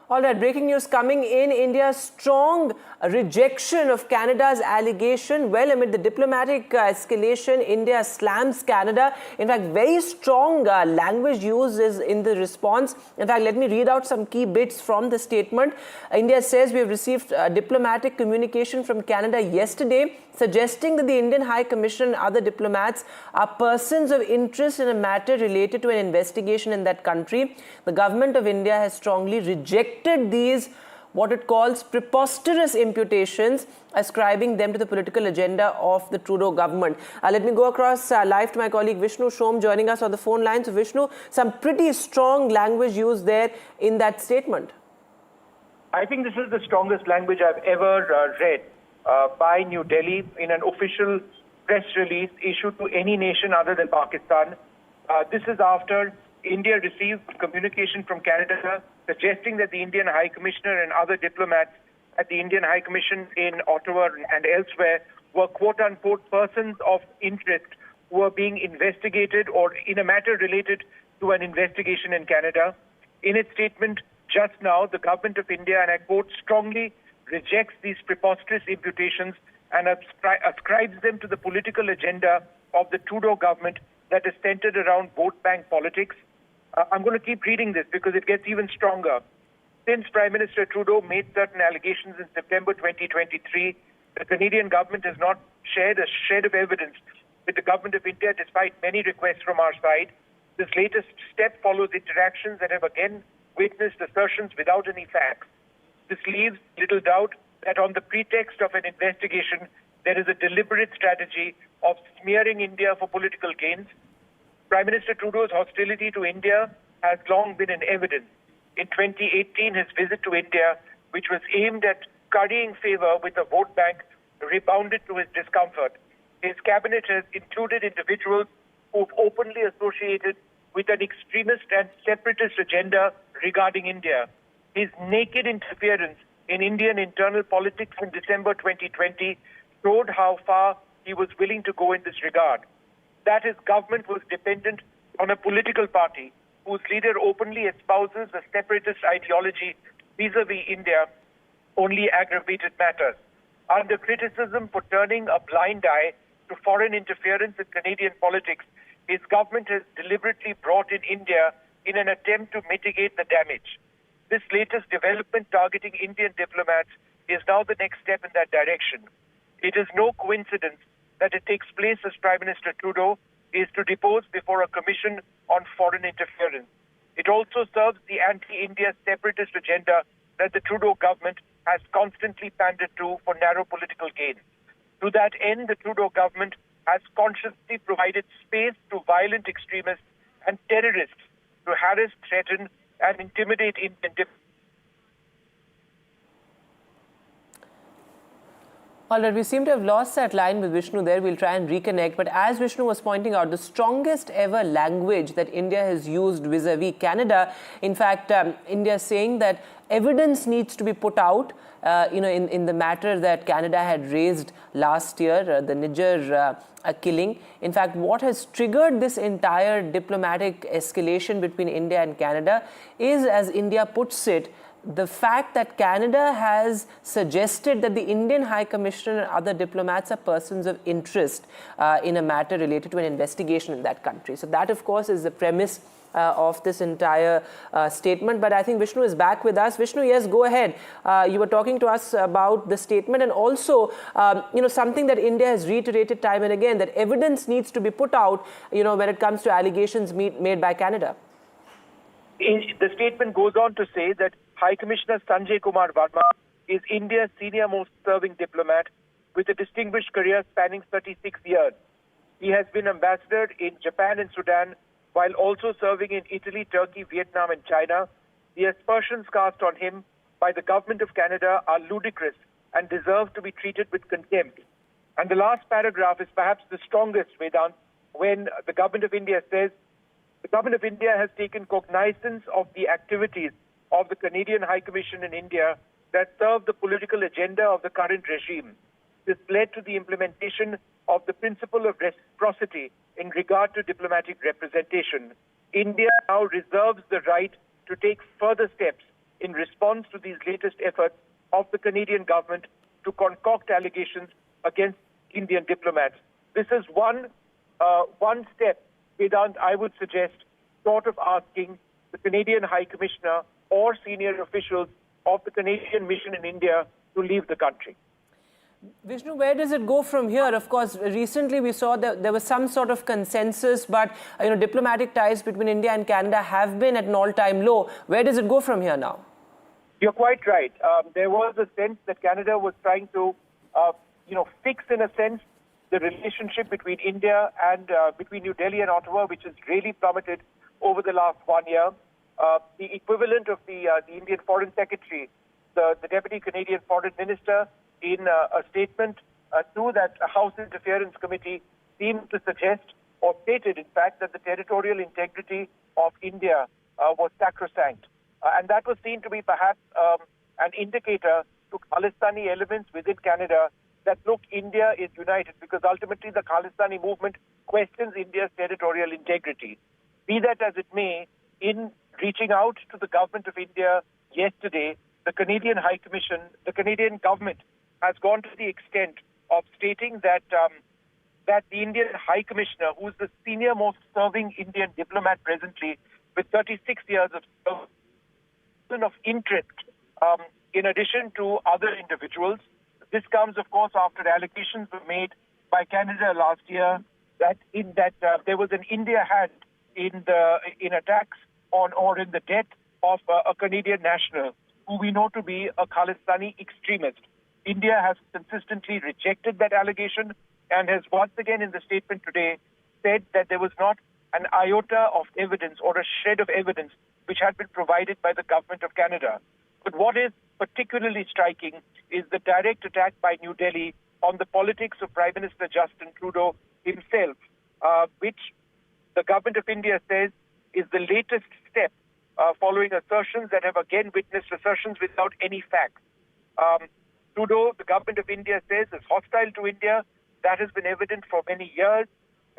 All right, breaking news coming in. India's strong rejection of Canada's allegation. Well, amid the diplomatic escalation, India slams Canada. In fact, very strong language used is in the response. In fact, let me read out some key bits from the statement. India says we have received diplomatic communication from Canada yesterday suggesting that the Indian High Commissioner and other diplomats are persons of interest in a matter related to an investigation in that country. The government of India has strongly rejected these, what it calls preposterous imputations, ascribing them to the political agenda of the Trudeau government. Let me go across live to my colleague Vishnu Shom joining us on the phone line. So Vishnu, some pretty strong language used there in that statement. I think this is the strongest language I've ever read by New Delhi in an official press release issued to any nation other than Pakistan. This is after India received communication from Canada suggesting that the Indian High Commissioner and other diplomats at the Indian High Commission in Ottawa and elsewhere were quote-unquote persons of interest who were being investigated or in a matter related to an investigation in Canada. In its statement just now, the government of India, and I quote, strongly rejects these preposterous imputations and ascribes them to the political agenda of the Trudeau government that is centered around vote bank politics. I'm going to keep reading this because it gets even stronger. Since Prime Minister Trudeau made certain allegations in September 2023, the Canadian government has not shared a shred of evidence with the government of India despite many requests from our side. This latest step follows interactions that have again witnessed assertions without any facts. This leaves little doubt that on the pretext of an investigation, there is a deliberate strategy of smearing India for political gains. Prime Minister Trudeau's hostility to India has long been in evidence. In 2018, his visit to India, which was aimed at currying favor with the vote bank, rebounded to his discomfort. His cabinet has included individuals who've openly associated with an extremist and separatist agenda regarding India. His naked interference in Indian internal politics in December 2020 showed how far he was willing to go in this regard. That his government was dependent on a political party whose leader openly espouses a separatist ideology vis-a-vis India only aggravated matters. Under criticism for turning a blind eye to foreign interference in Canadian politics, his government has deliberately brought in India in an attempt to mitigate the damage. This latest development targeting Indian diplomats is now the next step in that direction. It is no coincidence that it takes place as Prime Minister Trudeau is to depose before a commission on foreign interference. It also serves the anti-India separatist agenda that the Trudeau government has constantly pandered to for narrow political gain. To that end, the Trudeau government has consciously provided space to violent extremists and terrorists to harass, threaten, and intimidate Indian diplomats. All right, we seem to have lost that line with Vishnu there. We'll try and reconnect. But as Vishnu was pointing out, the strongest ever language that India has used vis-a-vis Canada, in fact, India is saying that evidence needs to be put out, in the matter that Canada had raised last year, the Nijjar killing. In fact, what has triggered this entire diplomatic escalation between India and Canada is, as India puts it, the fact that Canada has suggested that the Indian High Commissioner and other diplomats are persons of interest in a matter related to an investigation in that country. So that, of course, is the premise of this entire statement. But I think Vishnu is back with us. Vishnu, yes, go ahead. You were talking to us about the statement and also, something that India has reiterated time and again, that evidence needs to be put out, when it comes to allegations made by Canada. The statement goes on to say that High Commissioner Sanjay Kumar Verma is India's senior-most serving diplomat with a distinguished career spanning 36 years. He has been ambassador in Japan and Sudan while also serving in Italy, Turkey, Vietnam and China. The aspersions cast on him by the government of Canada are ludicrous and deserve to be treated with contempt. And the last paragraph is perhaps the strongest, Vedant, when the government of India says, the government of India has taken cognizance of the activities of the Canadian High Commission in India that serve the political agenda of the current regime. This led to the implementation of the principle of reciprocity in regard to diplomatic representation. India now reserves the right to take further steps in response to these latest efforts of the Canadian government to concoct allegations against Indian diplomats. This is one step, Vedant, I would suggest, short of asking the Canadian High Commissioner or senior officials of the Canadian mission in India to leave the country. Vishnu, where does it go from here? Of course, recently we saw that there was some sort of consensus, but diplomatic ties between India and Canada have been at an all-time low. Where does it go from here now? You're quite right. There was a sense that Canada was trying to, fix, in a sense, the relationship between India and between New Delhi and Ottawa, which has really plummeted over the last 1 year. The equivalent of the Indian Foreign Secretary, the Deputy Canadian Foreign Minister, in a statement to that House Interference Committee, seemed to suggest, or stated, in fact, that the territorial integrity of India was sacrosanct. And that was seen to be perhaps an indicator to Khalistani elements within Canada that, look, India is united, because ultimately the Khalistani movement questions India's territorial integrity. Be that as it may, in reaching out to the government of India yesterday, the Canadian High Commission, the Canadian government, has gone to the extent of stating that that the Indian High Commissioner, who is the senior most serving Indian diplomat presently, with 36 years of service, of interest, in addition to other individuals. This comes, of course, after allegations were made by Canada last year that there was an India hand in attacks on or in the death of a Canadian national who we know to be a Khalistani extremist. India has consistently rejected that allegation and has once again in the statement today said that there was not an iota of evidence or a shred of evidence which had been provided by the government of Canada. But what is particularly striking is the direct attack by New Delhi on the politics of Prime Minister Justin Trudeau himself, which the government of India says is the latest step following assertions that have again witnessed assertions without any facts. Trudeau, the government of India says, is hostile to India. That has been evident for many years.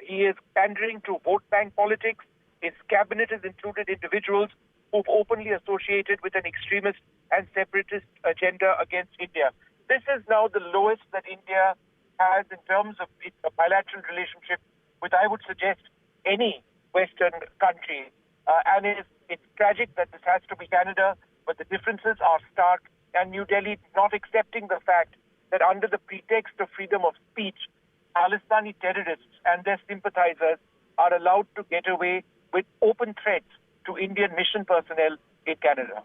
He is pandering to vote bank politics. His cabinet has included individuals who've openly associated with an extremist and separatist agenda against India. This is now the lowest that India has in terms of its bilateral relationship with, I would suggest, any Western country. And it's tragic that this has to be Canada, but the differences are stark, and New Delhi not accepting the fact that under the pretext of freedom of speech, Khalistani terrorists and their sympathizers are allowed to get away with open threats to Indian mission personnel in Canada.